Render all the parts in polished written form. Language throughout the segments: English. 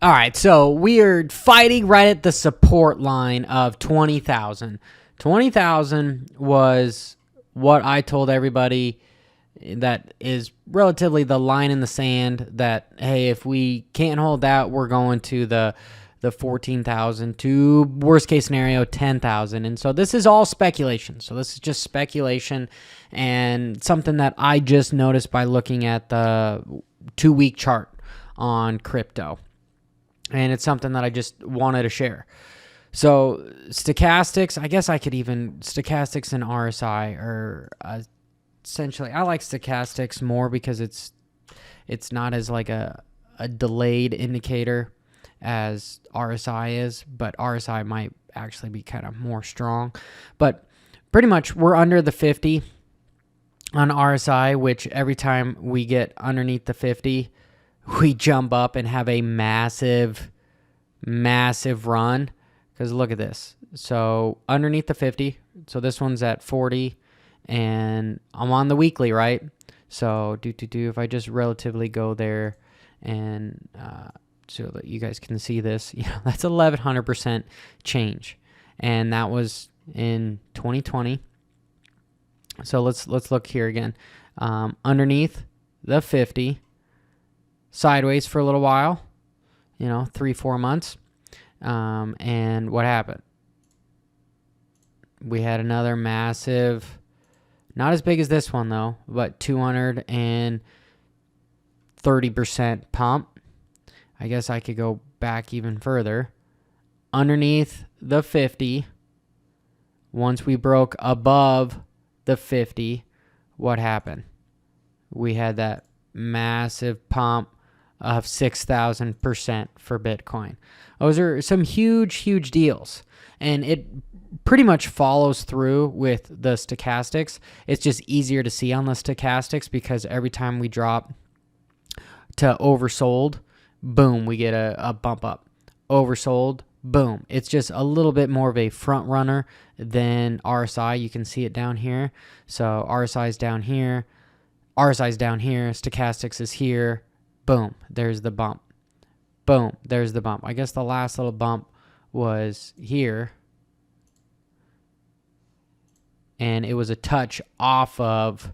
All right, so we are fighting right at the support line of 20,000. 20,000 was what I told everybody that is relatively the line in the sand that, hey, if we can't hold that, we're going to the 14,000 to worst case scenario 10,000. And so this is all speculation. So this is just speculation and something that I just noticed by looking at the 2-week chart on crypto. And it's something that I just wanted to share. So stochastics, I guess I could even, stochastics and RSI are essentially, I like stochastics more because it's not as like a delayed indicator as RSI is, but RSI might actually be kind of more strong. But pretty much we're under the 50 on RSI, which every time we get underneath the 50, we jump up and have a massive run. Because look at this. So underneath the 50, so this one's at 40, and I'm on the weekly, right? So if I just relatively go there and so that you guys can see this, that's 1,100% change, and that was in 2020. So let's look here again. Underneath the 50, sideways for a little while, 3-4 months, and what happened? We had another massive, not as big as this one though, but 230% pump. I guess I could go back even further. Underneath the 50, once we broke above the 50, what happened? We had that massive pump of 6,000% for Bitcoin. Those are some huge deals. And it pretty much follows through with the stochastics. It's just easier to see on the stochastics because every time we drop to oversold, boom, we get a bump up. Oversold, boom. It's just a little bit more of a front runner than RSI. You can see it down here. So RSI is down here. RSI is down here. Stochastics is here. Boom. There's the bump. Boom. There's the bump. I guess the last little bump was here. And it was a touch off of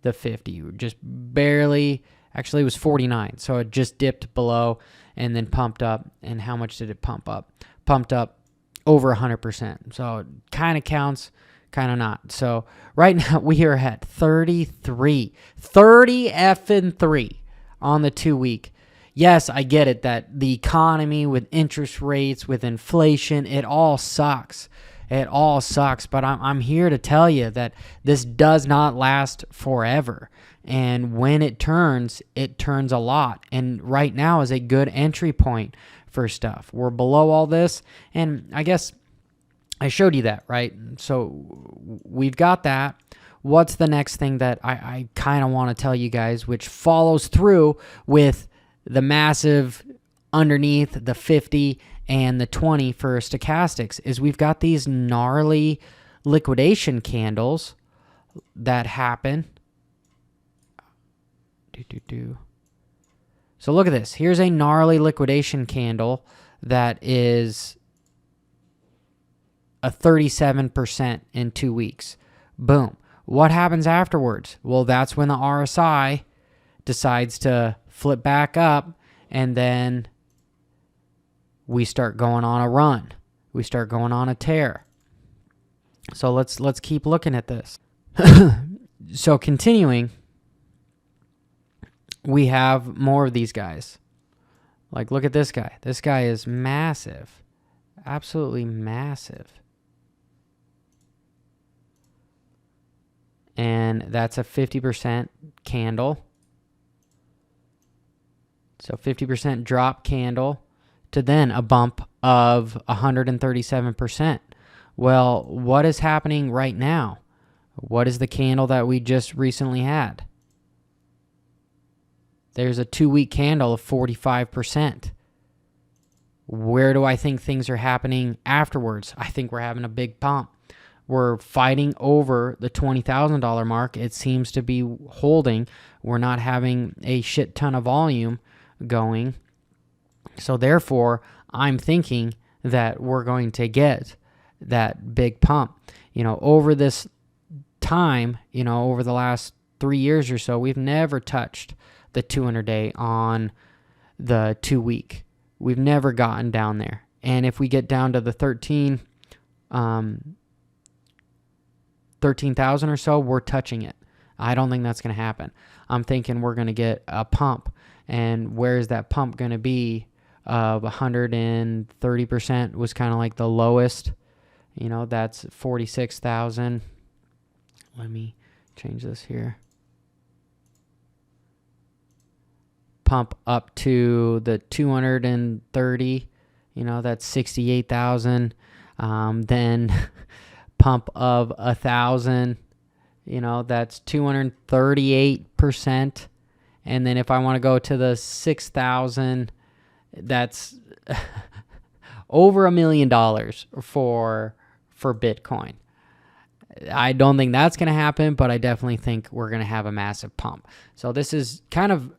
the 50. Just barely. Actually, it was 49. So it just dipped below and then pumped up. And how much did it pump up? Pumped up over 100%. So it kind of counts, kind of not. So right now we are at 33. 30 effing 3 on the 2-week. Yes, I get it that the economy with interest rates, with inflation, it all sucks. It all sucks, but I'm here to tell you that this does not last forever. And when it turns a lot. And right now is a good entry point for stuff. We're below all this, and I guess I showed you that, right? So we've got that. What's the next thing that I kind of want to tell you guys, which follows through with the massive underneath the 50 and the 20 for stochastics, is we've got these gnarly liquidation candles that happen. So look at this. Here's a gnarly liquidation candle that is a 37% in 2 weeks. Boom. What happens afterwards? Well, that's when the RSI decides to flip back up, and then we start going on a run. We start going on a tear. So let's keep looking at this. So continuing, we have more of these guys. Like, look at this guy. This guy is massive. Absolutely massive. And that's a 50% candle. So 50% drop candle to then a bump of 137%. Well, what is happening right now? What is the candle that we just recently had? There's a 2-week candle of 45%. Where do I think things are happening afterwards? I think we're having a big pump. We're fighting over the $20,000 mark. It seems to be holding. We're not having a shit ton of volume going. So therefore, I'm thinking that we're going to get that big pump. Over this time, over the last 3 years or so, we've never touched the 200-day on the 2-week. We've never gotten down there. And if we get down to the 13,000 or so, we're touching it. I don't think that's going to happen. I'm thinking we're going to get a pump. And where is that pump going to be? 130% was kind of like the lowest. That's 46,000. Let me change this here. Pump up to the 230. That's 68,000. Then pump of 1,000. That's 238%. And then if I want to go to the 6,000, that's over $1 million for Bitcoin. I don't think that's going to happen, but I definitely think we're going to have a massive pump. So this is kind of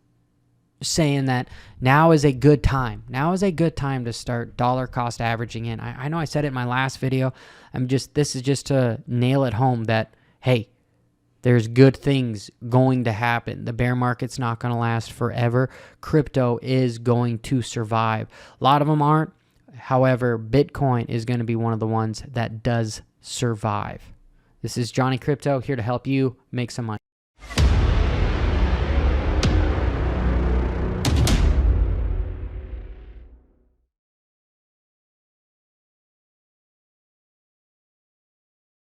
saying that now is a good time. Now is a good time to start dollar cost averaging in. I know I said it in my last video. This is just to nail it home that, hey, there's good things going to happen. The bear market's not going to last forever. Crypto is going to survive. A lot of them aren't. However, Bitcoin is going to be one of the ones that does survive. This is Johnny Crypto here to help you make some money.